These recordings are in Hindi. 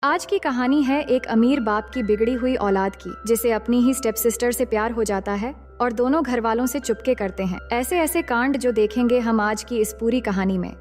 आज की कहानी है एक अमीर बाप की बिगड़ी हुई औलाद की, जिसे अपनी ही स्टेप सिस्टर से प्यार हो जाता है और दोनों घर वालों से चुपके करते हैं ऐसे ऐसे कांड जो देखेंगे हम आज की इस पूरी कहानी में।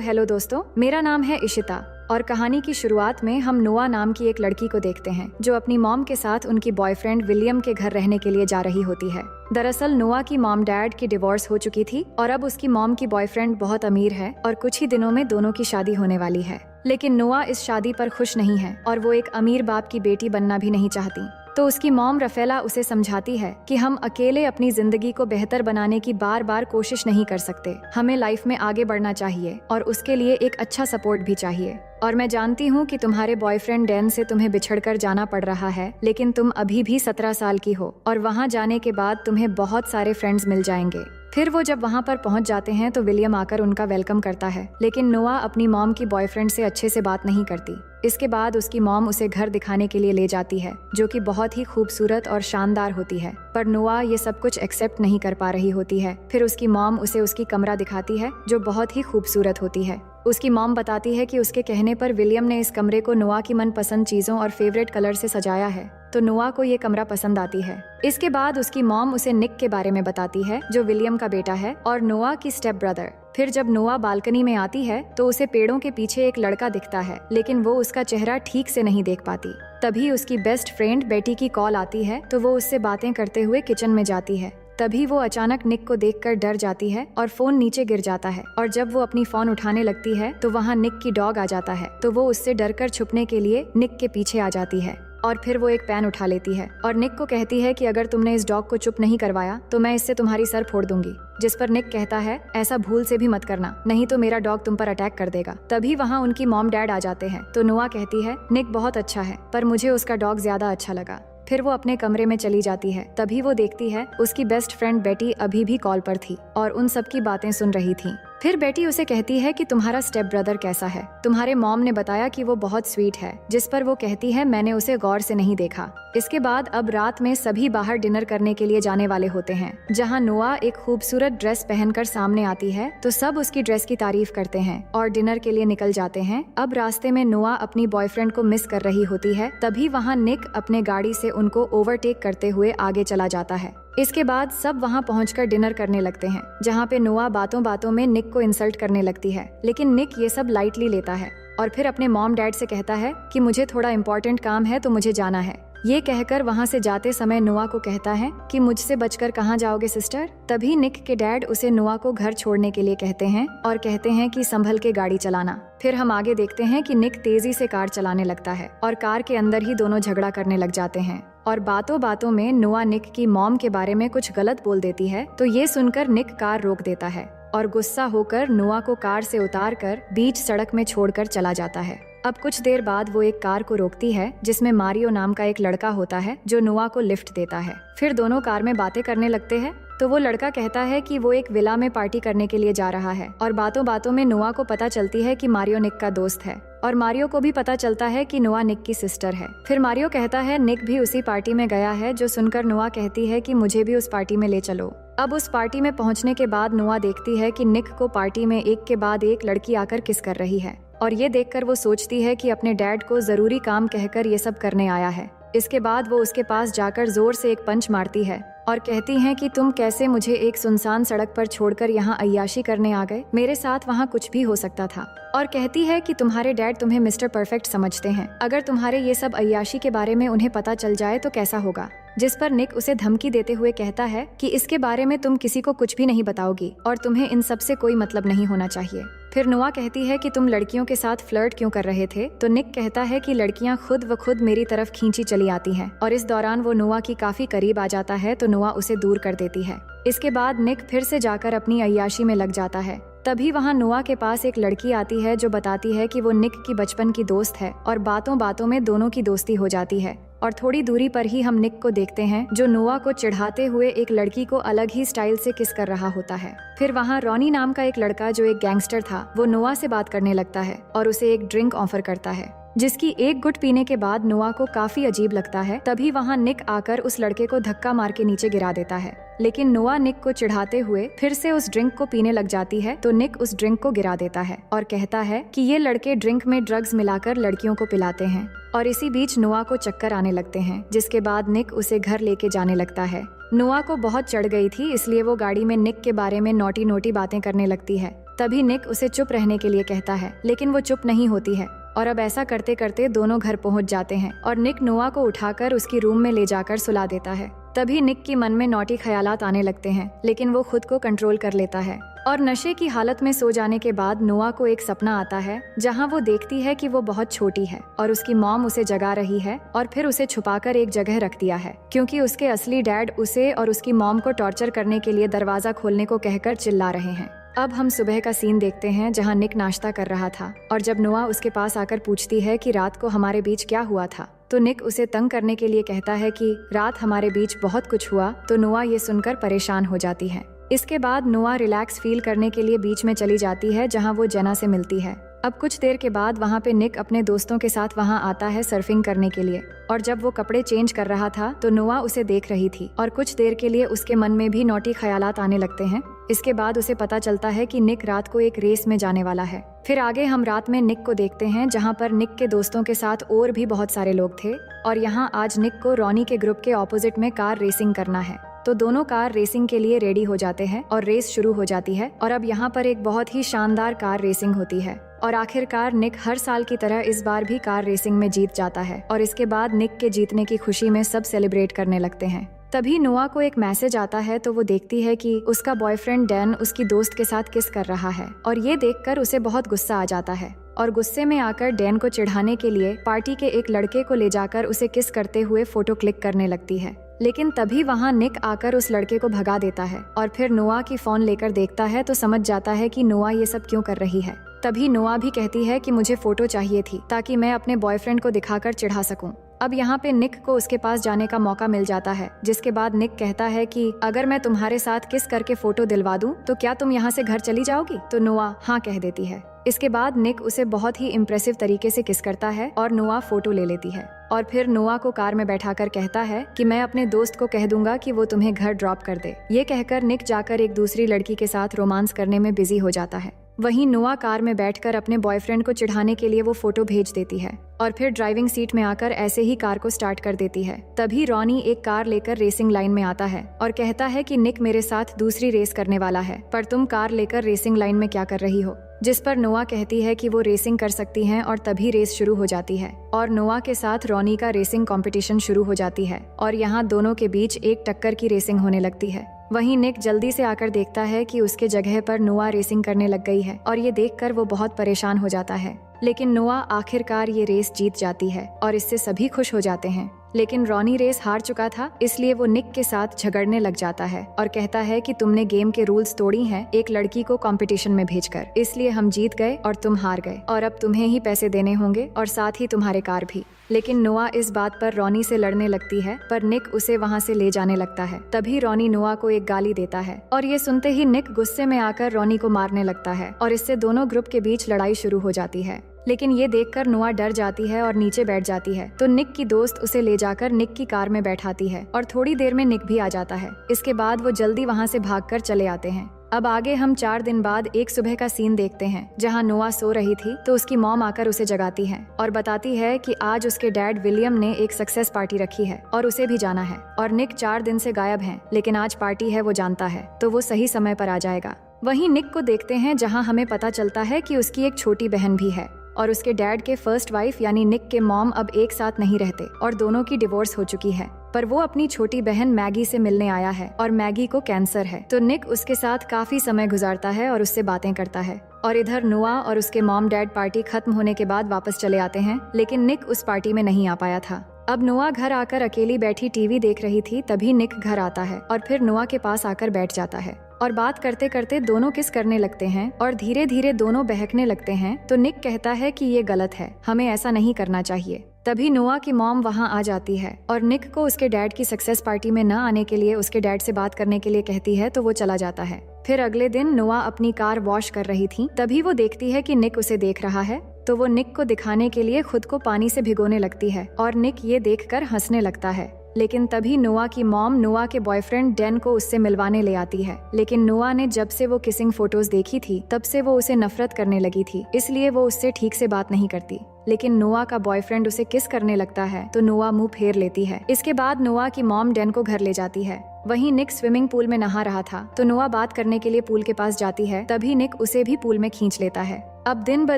हेलो दोस्तों, मेरा नाम है इशिता और कहानी की शुरुआत में हम नोआ नाम की एक लड़की को देखते हैं जो अपनी मॉम के साथ उनकी बॉयफ्रेंड विलियम के घर रहने के लिए जा रही होती है। दरअसल नोआ की मॉम डैड की डिवोर्स हो चुकी थी और अब उसकी मॉम की बॉयफ्रेंड बहुत अमीर है और कुछ ही दिनों में दोनों की शादी होने वाली है। लेकिन नोआ इस शादी पर खुश नहीं है और वो एक अमीर बाप की बेटी बनना भी नहीं चाहती। तो उसकी मॉम रफेला उसे समझाती है कि हम अकेले अपनी जिंदगी को बेहतर बनाने की बार बार कोशिश नहीं कर सकते, हमें लाइफ में आगे बढ़ना चाहिए और उसके लिए एक अच्छा सपोर्ट भी चाहिए। और मैं जानती हूँ कि तुम्हारे बॉयफ्रेंड डैन से तुम्हें बिछड़कर जाना पड़ रहा है, लेकिन तुम अभी भी 17 साल की हो और वहाँ जाने के बाद तुम्हें बहुत सारे फ्रेंड्स मिल जाएंगे। फिर वो जब वहाँ पर पहुँच जाते हैं तो विलियम आकर उनका वेलकम करता है, लेकिन नोआ अपनी मॉम की बॉयफ्रेंड से अच्छे से बात नहीं करती। इसके बाद उसकी मॉम उसे घर दिखाने के लिए ले जाती है जो कि बहुत ही खूबसूरत और शानदार होती है, पर नोआ ये सब कुछ एक्सेप्ट नहीं कर पा रही होती है। फिर उसकी मॉम उसे उसकी कमरा दिखाती है जो बहुत ही खूबसूरत होती है। उसकी मॉम बताती है कि उसके कहने पर विलियम ने इस कमरे को नोआ की मनपसंद चीजों और फेवरेट कलर से सजाया है, तो नोआ को ये कमरा पसंद आती है। इसके बाद उसकी मॉम उसे निक के बारे में बताती है जो विलियम का बेटा है और नोआ की स्टेप ब्रदर। फिर जब नोआ बालकनी में आती है तो उसे पेड़ों के पीछे एक लड़का दिखता है, लेकिन वो उसका चेहरा ठीक से नहीं देख पाती। तभी उसकी बेस्ट फ्रेंड बेटी की कॉल आती है तो वो उससे बातें करते हुए किचन में जाती है। तभी वो अचानक निक को देखकर डर जाती है और फोन नीचे गिर जाता है और जब वो अपनी फोन उठाने लगती है तो वहाँ निक की डॉग आ जाता है, तो वो उससे डरकर छुपने के लिए निक के पीछे आ जाती है और फिर वो एक पेन उठा लेती है और निक को कहती है कि अगर तुमने इस डॉग को चुप नहीं करवाया तो मैं इससे तुम्हारी सर फोड़ दूंगी। जिस पर निक कहता है ऐसा भूल से भी मत करना, नहीं तो मेरा डॉग तुम पर अटैक कर देगा। तभी वहाँ उनकी मॉम डैड आ जाते हैं तो नोआ कहती है निक बहुत अच्छा है पर मुझे उसका डॉग ज्यादा अच्छा लगा। फिर वो अपने कमरे में चली जाती है। तभी वो देखती है उसकी बेस्ट फ्रेंड बेटी अभी भी कॉल पर थी और उन सब की बातें सुन रही थी। फिर बेटी उसे कहती है कि तुम्हारा स्टेप ब्रदर कैसा है, तुम्हारे मॉम ने बताया कि वो बहुत स्वीट है। जिस पर वो कहती है मैंने उसे गौर से नहीं देखा। इसके बाद अब रात में सभी बाहर डिनर करने के लिए जाने वाले होते हैं, जहाँ नोआ एक खूबसूरत ड्रेस पहनकर सामने आती है तो सब उसकी ड्रेस की तारीफ करते हैं और डिनर के लिए निकल जाते हैं। अब रास्ते में नोआ अपनी बॉयफ्रेंड को मिस कर रही होती है, तभी वहाँ निक अपने गाड़ी से उनको ओवरटेक करते हुए आगे चला जाता है। इसके बाद सब वहाँ पहुंचकर डिनर करने लगते हैं, जहाँ पे नोआ बातों बातों में निक को इंसल्ट करने लगती है, लेकिन निक ये सब लाइटली लेता है और फिर अपने मॉम डैड से कहता है कि मुझे थोड़ा इम्पोर्टेंट काम है तो मुझे जाना है। ये कहकर वहाँ से जाते समय नोआ को कहता है कि मुझसे बचकर कहाँ जाओगे सिस्टर। तभी निक के डैड उसे नोआ को घर छोड़ने के लिए कहते हैं और कहते हैं कि संभल के गाड़ी चलाना। फिर हम आगे देखते हैं कि निक तेजी से कार चलाने लगता है और कार के अंदर ही दोनों झगड़ा करने लग जाते हैं और बातों बातों में नोआ निक की मॉम के बारे में कुछ गलत बोल देती है, तो ये सुनकर निक कार रोक देता है और गुस्सा होकर नोआ को कार से उतारकर बीच सड़क में छोड़कर चला जाता है। अब कुछ देर बाद वो एक कार को रोकती है जिसमें मारियो नाम का एक लड़का होता है जो नोआ को लिफ्ट देता है। फिर दोनों कार में बातें करने लगते हैं तो वो लड़का कहता है कि वो एक विला में पार्टी करने के लिए जा रहा है और बातों बातों में नोआ को पता चलती है कि मारियो निक का दोस्त है और मारियो को भी पता चलता है कि नोआ निक की सिस्टर है। फिर मारियो कहता है निक भी उसी पार्टी में गया है, जो सुनकर नोआ कहती है कि मुझे भी उस पार्टी में ले चलो। अब उस पार्टी में पहुंचने के बाद नोआ देखती है कि निक को पार्टी में एक के बाद एक लड़की आकर किस कर रही है और ये देखकर वो सोचती है कि अपने डैड को जरूरी काम कहकर ये सब करने आया है। इसके बाद वो उसके पास जाकर जोर से एक पंच मारती है और कहती हैं कि तुम कैसे मुझे एक सुनसान सड़क पर छोड़कर यहाँ अय्याशी करने आ गए, मेरे साथ वहाँ कुछ भी हो सकता था। और कहती है कि तुम्हारे डैड तुम्हें मिस्टर परफेक्ट समझते हैं, अगर तुम्हारे ये सब अय्याशी के बारे में उन्हें पता चल जाए तो कैसा होगा। जिस पर निक उसे धमकी देते हुए कहता है कि इसके बारे में तुम किसी को कुछ भी नहीं बताओगी और तुम्हें इन सब से कोई मतलब नहीं होना चाहिए। फिर नोआ कहती है कि तुम लड़कियों के साथ फ्लर्ट क्यों कर रहे थे, तो निक कहता है कि लड़कियां खुद व खुद मेरी तरफ खींची चली आती हैं और इस दौरान वो नोआ की काफी करीब आ जाता है तो नोआ उसे दूर कर देती है। इसके बाद निक फिर से जाकर अपनी अय्याशी में लग जाता है। तभी वहाँ नोआ के पास एक लड़की आती है जो बताती है कि वो निक की बचपन की दोस्त है और बातों बातों में दोनों की दोस्ती हो जाती है और थोड़ी दूरी पर ही हम निक को देखते हैं जो नोआ को चिढ़ाते हुए एक लड़की को अलग ही स्टाइल से किस कर रहा होता है। फिर वहाँ रॉनी नाम का एक लड़का जो एक गैंगस्टर था वो नोआ से बात करने लगता है और उसे एक ड्रिंक ऑफर करता है। जिसकी एक गुट पीने के बाद नोआ को काफी अजीब लगता है। तभी वहाँ निक आकर उस लड़के को धक्का मार के नीचे गिरा देता है, लेकिन नोआ निक को चिढ़ाते हुए फिर से उस ड्रिंक को पीने लग जाती है। तो निक उस ड्रिंक को गिरा देता है और कहता है कि ये लड़के ड्रिंक में ड्रग्स मिलाकर लड़कियों को पिलाते हैं। और इसी बीच नोआ को चक्कर आने लगते हैं, जिसके बाद निक उसे घर लेके जाने लगता है। नोआ को बहुत चढ़ गई थी, इसलिए वो गाड़ी में निक के बारे में नोटी नोटी बातें करने लगती है। तभी निक उसे चुप रहने के लिए कहता है, लेकिन वो चुप नहीं होती है। और अब ऐसा करते करते दोनों घर पहुंच जाते हैं और निक नोआ को उठाकर उसकी रूम में ले जाकर सुला देता है। तभी निक की मन में नौटी ख्यालात आने लगते हैं, लेकिन वो खुद को कंट्रोल कर लेता है। और नशे की हालत में सो जाने के बाद नोआ को एक सपना आता है, जहां वो देखती है कि वो बहुत छोटी है और उसकी मॉम उसे जगा रही है और फिर उसे छुपाकर एक जगह रख दिया है, क्योंकि उसके असली डैड उसे और उसकी मॉम को टॉर्चर करने के लिए दरवाजा खोलने को कहकर चिल्ला रहे हैं। अब हम सुबह का सीन देखते हैं, जहां निक नाश्ता कर रहा था और जब नोआ उसके पास आकर पूछती है कि रात को हमारे बीच क्या हुआ था, तो निक उसे तंग करने के लिए कहता है कि रात हमारे बीच बहुत कुछ हुआ। तो नोआ ये सुनकर परेशान हो जाती है। इसके बाद नोआ रिलैक्स फील करने के लिए बीच में चली जाती है, जहां वो जेना से मिलती है। अब कुछ देर के बाद वहाँ पे निक अपने दोस्तों के साथ वहाँ आता है सर्फिंग करने के लिए। और जब वो कपड़े चेंज कर रहा था तो नोआ उसे देख रही थी और कुछ देर के लिए उसके मन में भी नौटी ख्यालात आने लगते हैं। इसके बाद उसे पता चलता है कि निक रात को एक रेस में जाने वाला है। फिर आगे हम रात में निक को देखते हैं, जहाँ पर निक के दोस्तों के साथ और भी बहुत सारे लोग थे और यहाँ आज निक को रॉनी के ग्रुप के ऑपोजिट में कार रेसिंग करना है। तो दोनों कार रेसिंग के लिए रेडी हो जाते हैं और रेस शुरू हो जाती है। और अब यहाँ पर एक बहुत ही शानदार कार रेसिंग होती है और आखिरकार निक हर साल की तरह इस बार भी कार रेसिंग में जीत जाता है। और इसके बाद निक के जीतने की खुशी में सब सेलिब्रेट करने लगते हैं। तभी नोआ को एक मैसेज आता है, तो वो देखती है कि उसका बॉयफ्रेंड डैन उसकी दोस्त के साथ किस कर रहा है और ये देखकर उसे बहुत गुस्सा आ जाता है और गुस्से में आकर डैन को चिढ़ाने के लिए पार्टी के एक लड़के को ले जाकर उसे किस करते हुए फोटो क्लिक करने लगती है। लेकिन तभी वहाँ निक आकर उस लड़के को भगा देता है और फिर नोआ की फोन लेकर देखता है तो समझ जाता है कि नोआ ये सब क्यों कर रही है। तभी नोआ भी कहती है कि मुझे फोटो चाहिए थी ताकि मैं अपने बॉयफ्रेंड को दिखाकर चिढ़ा सकूं। अब यहाँ पे निक को उसके पास जाने का मौका मिल जाता है, जिसके बाद निक कहता है कि अगर मैं तुम्हारे साथ किस करके फोटो दिलवा दूं तो क्या तुम यहाँ से घर चली जाओगी? तो नोआ हाँ कह देती है। इसके बाद निक उसे बहुत ही इम्प्रेसिव तरीके से किस करता है और नोआ फोटो ले लेती है और फिर नोआ को कार में बैठाकर कहता है कि मैं अपने दोस्त को कह दूंगा कि वो तुम्हें घर ड्रॉप कर दे। ये कहकर निक जाकर एक दूसरी लड़की के साथ रोमांस करने में बिजी हो जाता है। वहीं नोआ कार में बैठकर अपने बॉयफ्रेंड को चिढ़ाने के लिए वो फोटो भेज देती है और फिर ड्राइविंग सीट में आकर ऐसे ही कार को स्टार्ट कर देती है। तभी रॉनी एक कार लेकर रेसिंग लाइन में आता है और कहता है कि निक मेरे साथ दूसरी रेस करने वाला है, पर तुम कार लेकर रेसिंग लाइन में क्या कर रही हो? जिस पर नोआ कहती है कि वो रेसिंग कर सकती हैं और तभी रेस शुरू हो जाती है और नोआ के साथ रॉनी का रेसिंग कंपटीशन शुरू हो जाती है और यहाँ दोनों के बीच एक टक्कर की रेसिंग होने लगती है। वहीं निक जल्दी से आकर देखता है कि उसके जगह पर नोआ रेसिंग करने लग गई है और ये देखकर वो बहुत परेशान हो जाता है। लेकिन नोआ आखिरकार ये रेस जीत जाती है और इससे सभी खुश हो जाते हैं। लेकिन रॉनी रेस हार चुका था, इसलिए वो निक के साथ झगड़ने लग जाता है और कहता है कि तुमने गेम के रूल्स तोड़ी हैं एक लड़की को कंपटीशन में भेजकर, इसलिए हम जीत गए और तुम हार गए और अब तुम्हें ही पैसे देने होंगे और साथ ही तुम्हारे कार भी। लेकिन नोआ इस बात पर रॉनी से लड़ने लगती है, पर निक उसे वहाँ से ले जाने लगता है। तभी रॉनी नोआ को एक गाली देता है और ये सुनते ही निक गुस्से में आकर रॉनी को मारने लगता है और इससे दोनों ग्रुप के बीच लड़ाई शुरू हो जाती है। लेकिन ये देखकर नोआ डर जाती है और नीचे बैठ जाती है। तो निक की दोस्त उसे ले जाकर निक की कार में बैठाती है और थोड़ी देर में निक भी आ जाता है। इसके बाद वो जल्दी वहाँ से भागकर चले आते हैं। अब आगे हम 4 दिन बाद एक सुबह का सीन देखते हैं, जहाँ नोआ सो रही थी तो उसकी मॉम आकर उसे जगाती है और बताती है कि आज उसके डैड विलियम ने एक सक्सेस पार्टी रखी है और उसे भी जाना है और निक 4 दिन से गायब है, लेकिन आज पार्टी है वो जानता है तो वो सही समय पर आ जाएगा। वहीं निक को देखते हैं, जहाँ हमें पता चलता है कि उसकी एक छोटी बहन भी है और उसके डैड के फर्स्ट वाइफ यानी निक के मॉम अब एक साथ नहीं रहते और दोनों की डिवोर्स हो चुकी है। पर वो अपनी छोटी बहन मैगी से मिलने आया है और मैगी को कैंसर है, तो निक उसके साथ काफी समय गुजारता है और उससे बातें करता है। और इधर नोआ और उसके मॉम डैड पार्टी खत्म होने के बाद वापस चले आते हैं, लेकिन निक उस पार्टी में नहीं आ पाया था। अब नोआ घर आकर अकेली बैठी टीवी देख रही थी, तभी निक घर आता है और फिर नोआ के पास आकर बैठ जाता है और बात करते करते दोनों किस करने लगते हैं और धीरे धीरे दोनों बहकने लगते हैं। तो निक कहता है कि ये गलत है, हमें ऐसा नहीं करना चाहिए। तभी नोआ की मॉम वहाँ आ जाती है और निक को उसके डैड की सक्सेस पार्टी में न आने के लिए उसके डैड से बात करने के लिए कहती है, तो वो चला जाता है। फिर अगले दिन नोआ अपनी कार वॉश कर रही थी, तभी वो देखती है कि निक उसे देख रहा है तो वो निक को दिखाने के लिए खुद को पानी से भिगोने लगती है और निक ये देखकर हंसने लगता है। लेकिन तभी नोआ की मॉम नोआ के बॉयफ्रेंड डैन को उससे मिलवाने ले आती है। लेकिन नोआ ने जब से वो किसिंग फोटोज देखी थी तब से वो उसे नफरत करने लगी थी, इसलिए वो उससे ठीक से बात नहीं करती। लेकिन नोआ का बॉयफ्रेंड उसे किस करने लगता है तो नोआ मुंह फेर लेती है। इसके बाद नोआ की मॉम डैन को घर ले जाती है। वहीं निक स्विमिंग पूल में नहा रहा था तो नोआ बात करने के लिए पूल के पास जाती है, तभी निक उसे भी पूल में खींच लेता है। अब दिन ब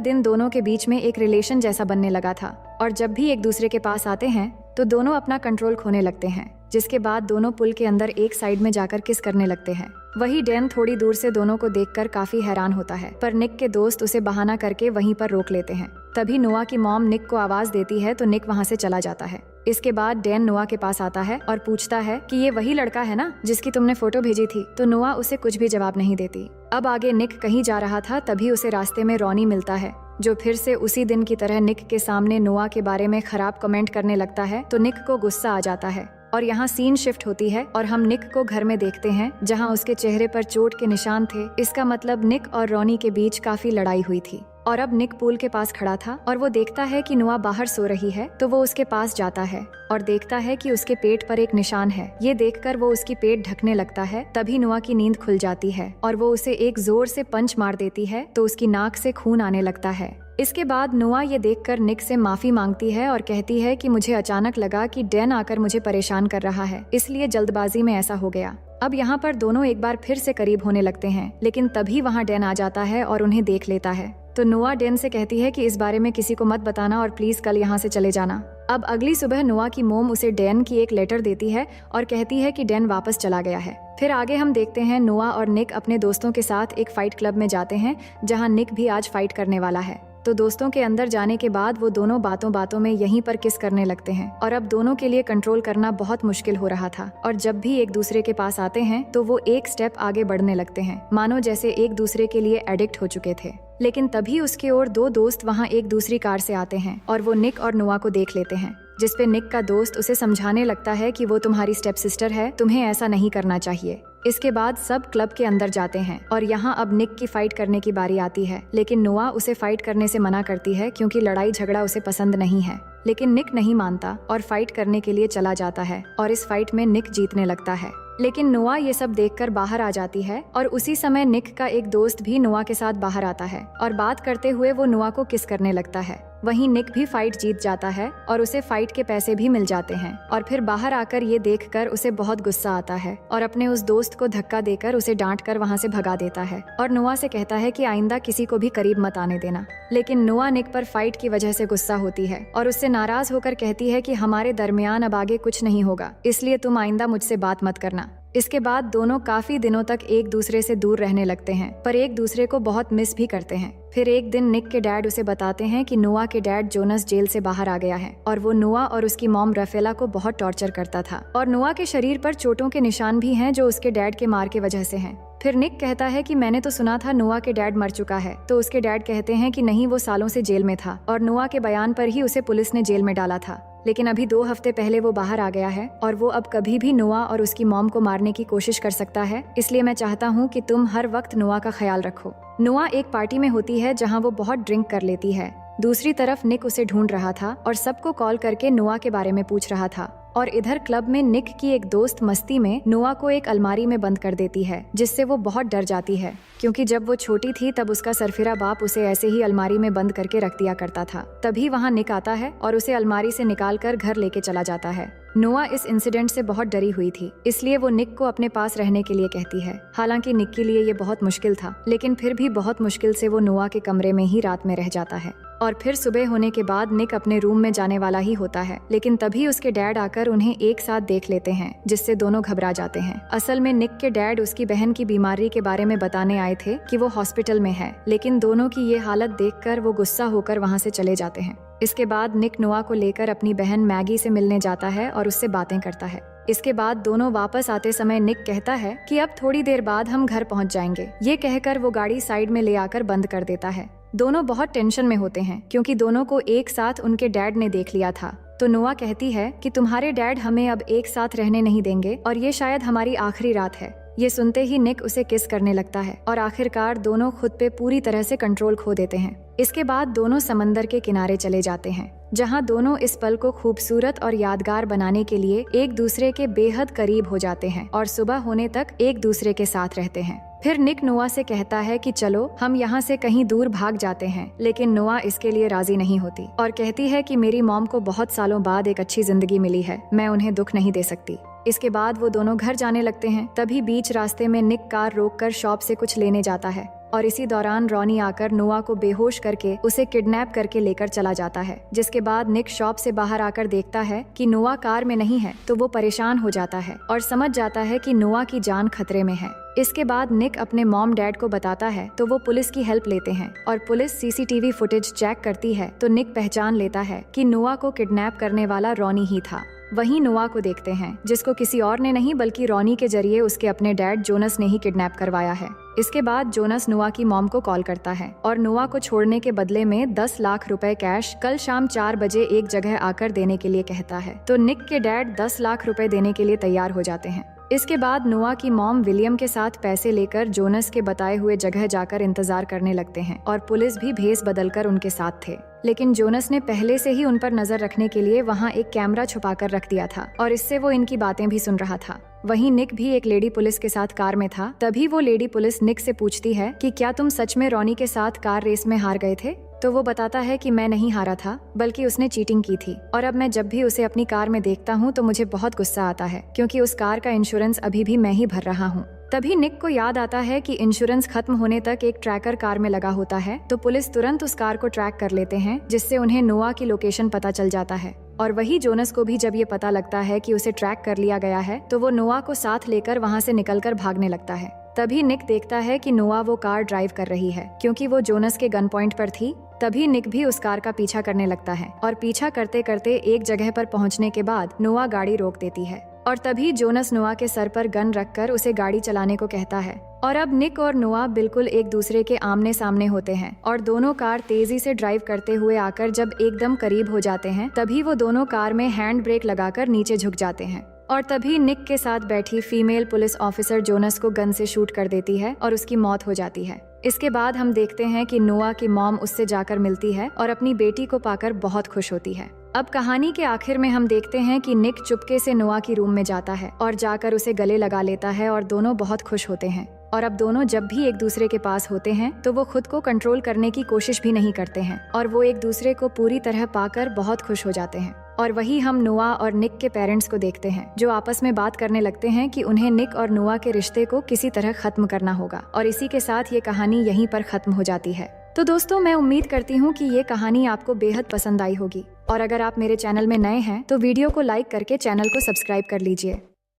दिन दोनों के बीच में एक रिलेशन जैसा बनने लगा था और जब भी एक दूसरे के पास आते हैं तो दोनों अपना कंट्रोल खोने लगते हैं, जिसके बाद दोनों पुल के अंदर एक साइड में जाकर किस करने लगते हैं। वही डैन थोड़ी दूर से दोनों को देखकर काफी हैरान होता है, पर निक के दोस्त उसे बहाना करके वहीं पर रोक लेते हैं। तभी नोआ की मॉम निक को आवाज देती है तो निक वहाँ से चला जाता है। इसके बाद डैन नोआ के पास आता है और पूछता है कि ये वही लड़का है ना जिसकी तुमने फोटो भेजी थी, तो नोआ उसे कुछ भी जवाब नहीं देती। अब आगे निक कहीं जा रहा था, तभी उसे रास्ते में रॉनी मिलता है, जो फिर से उसी दिन की तरह निक के सामने नोआ के बारे में खराब कमेंट करने लगता है। तो निक को गुस्सा आ जाता है और यहाँ सीन शिफ्ट होती है और हम निक को घर में देखते हैं जहाँ उसके चेहरे पर चोट के निशान थे। इसका मतलब निक और रॉनी के बीच काफी लड़ाई हुई थी और अब निक पूल के पास खड़ा था और वो देखता है कि नोआ बाहर सो रही है, तो वो उसके पास जाता है और देखता है कि उसके पेट पर एक निशान है। ये देखकर वो उसकी पेट ढकने लगता है। तभी नोआ की नींद खुल जाती है और वो उसे एक जोर से पंच मार देती है तो उसकी नाक से खून आने लगता है। इसके बाद नोआ ये देखकर निक से माफी मांगती है और कहती है कि मुझे अचानक लगा कि डैन आकर मुझे परेशान कर रहा है, इसलिए जल्दबाजी में ऐसा हो गया। अब यहाँ पर दोनों एक बार फिर से करीब होने लगते हैं, लेकिन तभी वहाँ डैन आ जाता है और उन्हें देख लेता है। तो नोआ डैन से कहती है कि इस बारे में किसी को मत बताना और प्लीज कल यहाँ से चले जाना। अब अगली सुबह नोआ की मोम उसे डैन की एक लेटर देती है और कहती है कि डैन वापस चला गया है। फिर आगे हम देखते हैं नोआ और निक अपने दोस्तों के साथ एक फाइट क्लब में जाते हैं, जहाँ निक भी आज फाइट करने वाला है। तो दोस्तों के अंदर जाने के बाद वो दोनों बातों बातों में यहीं पर किस करने लगते हैं और अब दोनों के लिए कंट्रोल करना बहुत मुश्किल हो रहा था और जब भी एक दूसरे के पास आते हैं तो वो एक स्टेप आगे बढ़ने लगते हैं, मानो जैसे एक दूसरे के लिए एडिक्ट हो चुके थे। लेकिन तभी उसके और दो दोस्त वहाँ एक दूसरी कार से आते हैं और वो निक और नोआ को देख लेते हैं, जिसपे निक का दोस्त उसे समझाने लगता है कि वो तुम्हारी स्टेप सिस्टर है, तुम्हें ऐसा नहीं करना चाहिए। इसके बाद सब क्लब के अंदर जाते हैं और यहाँ अब निक की फाइट करने की बारी आती है, लेकिन नोआ उसे फाइट करने से मना करती है क्योंकि लड़ाई झगड़ा उसे पसंद नहीं है। लेकिन निक नहीं मानता और फाइट करने के लिए चला जाता है और इस फाइट में निक जीतने लगता है। लेकिन नोआ ये सब देखकर बाहर आ जाती है और उसी समय निक का एक दोस्त भी नोआ के साथ बाहर आता है और बात करते हुए वो नोआ को किस करने लगता है। वहीं निक भी फाइट जीत जाता है और उसे फाइट के पैसे भी मिल जाते हैं और फिर बाहर आकर ये देखकर उसे बहुत गुस्सा आता है और अपने उस दोस्त को धक्का देकर उसे डांट कर वहाँ से भगा देता है और नोआ से कहता है कि आइंदा किसी को भी करीब मत आने देना। लेकिन नोआ निक पर फाइट की वजह से गुस्सा होती है और उससे नाराज होकर कहती है कि हमारे दरमियान अब आगे कुछ नहीं होगा, इसलिए तुम आइंदा मुझसे बात मत करना। इसके बाद दोनों काफी दिनों तक एक दूसरे से दूर रहने लगते हैं, पर एक दूसरे को बहुत मिस भी करते हैं। फिर एक दिन निक के डैड उसे बताते हैं कि नोआ के डैड जोनस जेल से बाहर आ गया है और वो नोआ और उसकी मॉम रफेला को बहुत टॉर्चर करता था और नोआ के शरीर पर चोटों के निशान भी हैं जो उसके डैड के मार के वजह से हैं। फिर निक कहता है कि मैंने तो सुना था नोआ के डैड मर चुका है, तो उसके डैड कहते हैं कि नहीं, वो सालों से जेल में था और नोआ के बयान पर ही उसे पुलिस ने जेल में डाला था। लेकिन अभी 2 हफ्ते पहले वो बाहर आ गया है और वो अब कभी भी नोआ और उसकी मॉम को मारने की कोशिश कर सकता है, इसलिए मैं चाहता हूँ कि तुम हर वक्त नोआ का ख्याल रखो। नोआ एक पार्टी में होती है जहाँ वो बहुत ड्रिंक कर लेती है। दूसरी तरफ निक उसे ढूंढ रहा था और सबको कॉल करके नोआ के बारे में पूछ रहा था और इधर क्लब में निक की एक दोस्त मस्ती में नोआ को एक अलमारी में बंद कर देती है, जिससे वो बहुत डर जाती है क्योंकि जब वो छोटी थी तब उसका सरफिरा बाप उसे ऐसे ही अलमारी में बंद करके रख दिया करता था। तभी वहाँ निक आता है और उसे अलमारी से निकाल कर घर लेके चला जाता है। नोआ इस इंसिडेंट से बहुत डरी हुई थी, इसलिए वो निक को अपने पास रहने के लिए कहती है। हालांकि निक के लिए ये बहुत मुश्किल था, लेकिन फिर भी बहुत मुश्किल से वो नोआ के कमरे में ही रात में रह जाता है और फिर सुबह होने के बाद निक अपने रूम में जाने वाला ही होता है, लेकिन तभी उसके डैड आकर उन्हें एक साथ देख लेते हैं, जिससे दोनों घबरा जाते हैं। असल में निक के डैड उसकी बहन की बीमारी के बारे में बताने आए थे कि वो हॉस्पिटल में है, लेकिन दोनों की ये हालत देखकर वो गुस्सा होकर वहाँ से चले जाते हैं। इसके बाद निक नोआ को लेकर अपनी बहन मैगी से मिलने जाता है और उससे बातें करता है। इसके बाद दोनों वापस आते समय निक कहता है कि अब थोड़ी देर बाद हम घर पहुंच जाएंगे। ये कहकर वो गाड़ी साइड में ले आकर बंद कर देता है। दोनों बहुत टेंशन में होते हैं क्योंकि दोनों को एक साथ उनके डैड ने देख लिया था। तो नोआ कहती है कि तुम्हारे डैड हमें अब एक साथ रहने नहीं देंगे और ये शायद हमारी आखिरी रात है। ये सुनते ही निक उसे किस करने लगता है और आखिरकार दोनों खुद पे पूरी तरह से कंट्रोल खो देते हैं। इसके बाद दोनों समंदर के किनारे चले जाते हैं, जहां दोनों इस पल को खूबसूरत और यादगार बनाने के लिए एक दूसरे के बेहद करीब हो जाते हैं और सुबह होने तक एक दूसरे के साथ रहते हैं। फिर निक नोआ से कहता है कि चलो हम यहाँ से कहीं दूर भाग जाते हैं, लेकिन नोआ इसके लिए राजी नहीं होती और कहती है कि मेरी मॉम को बहुत सालों बाद एक अच्छी जिंदगी मिली है, मैं उन्हें दुख नहीं दे सकती। इसके बाद वो दोनों घर जाने लगते हैं। तभी बीच रास्ते में निक कार रोककर शॉप से कुछ लेने जाता है और इसी दौरान रॉनी आकर नोआ को बेहोश करके उसे किडनैप करके लेकर चला जाता है। जिसके बाद निक शॉप से बाहर आकर देखता है कि नोआ कार में नहीं है, तो वो परेशान हो जाता है और समझ जाता है कि नोआ की जान खतरे में है। इसके बाद निक अपने मॉम डैड को बताता है, तो वो पुलिस की हेल्प लेते हैं और पुलिस सीसीटीवी फुटेज चेक करती है, तो निक पहचान लेता है कि नोआ को किडनैप करने वाला रॉनी ही था। वहीं नोआ को देखते हैं, जिसको किसी और ने नहीं बल्कि रॉनी के जरिए उसके अपने डैड जोनस ने ही किडनैप करवाया है। इसके बाद जोनस नोआ की मॉम को कॉल करता है और नोआ को छोड़ने के बदले में 10 लाख रुपए कैश कल शाम 4 बजे एक जगह आकर देने के लिए कहता है। तो निक के डैड 10 लाख रुपए देने के लिए तैयार हो जाते हैं। इसके बाद नोआ की मॉम विलियम के साथ पैसे लेकर जोनस के बताए हुए जगह जाकर इंतजार करने लगते हैं और पुलिस भी भेस बदलकर उनके साथ थे। लेकिन जोनस ने पहले से ही उन पर नजर रखने के लिए वहां एक कैमरा छुपाकर रख दिया था और इससे वो इनकी बातें भी सुन रहा था। वहीं निक भी एक लेडी पुलिस के साथ कार में था। तभी वो लेडी पुलिस निक से पूछती है कि क्या तुम सच में रॉनी के साथ कार रेस में हार गए थे? तो वो बताता है कि मैं नहीं हारा था, बल्कि उसने चीटिंग की थी और अब मैं जब भी उसे अपनी कार में देखता हूँ तो मुझे बहुत गुस्सा आता है, क्योंकि उस कार का इंश्योरेंस अभी भी मैं ही भर रहा हूँ। तभी निक को याद आता है कि इंश्योरेंस खत्म होने तक एक ट्रैकर कार में लगा होता है, तो पुलिस तुरंत उस कार को ट्रैक कर लेते हैं, जिससे उन्हें नोआ की लोकेशन पता चल जाता है। और वही जोनस को भी जब ये पता लगता है कि उसे ट्रैक कर लिया गया है, तो वो नोआ को साथ लेकर वहाँ से निकलकर भागने लगता है। तभी निक देखता है कि नोआ वो कार ड्राइव कर रही है, क्योंकि वो जोनस के गन पॉइंट पर थी। तभी निक भी उस कार का पीछा करने लगता है और पीछा करते करते एक जगह पर पहुंचने के बाद नोआ गाड़ी रोक देती है और तभी जोनस नोआ के सर पर गन रखकर उसे गाड़ी चलाने को कहता है। और अब निक और नोआ बिल्कुल एक दूसरे के आमने सामने होते हैं और दोनों कार तेजी से ड्राइव करते हुए आकर जब एकदम करीब हो जाते हैं, तभी वो दोनों कार में हैंड ब्रेक लगाकर नीचे झुक जाते हैं और तभी निक के साथ बैठी फीमेल पुलिस ऑफिसर जोनस को गन से शूट कर देती है और उसकी मौत हो जाती है। इसके बाद हम देखते हैं कि नोआ की मॉम उससे जाकर मिलती है और अपनी बेटी को पाकर बहुत खुश होती है। अब कहानी के आखिर में हम देखते हैं कि निक चुपके से नोआ की रूम में जाता है और जाकर उसे गले लगा लेता है और दोनों बहुत खुश होते हैं। और अब दोनों जब भी एक दूसरे के पास होते हैं तो वो खुद को कंट्रोल करने की कोशिश भी नहीं करते हैं और वो एक दूसरे को पूरी तरह पाकर बहुत खुश हो जाते हैं। और वही हम नोआ और निक के पेरेंट्स को देखते हैं, जो आपस में बात करने लगते हैं कि उन्हें निक और नोआ के रिश्ते को किसी तरह खत्म करना होगा। और इसी के साथ ये कहानी यहीं पर खत्म हो जाती है। तो दोस्तों, मैं उम्मीद करती हूँ कि ये कहानी आपको बेहद पसंद आई होगी और अगर आप मेरे चैनल में नए हैं तो वीडियो को लाइक करके चैनल को सब्सक्राइब कर लीजिए।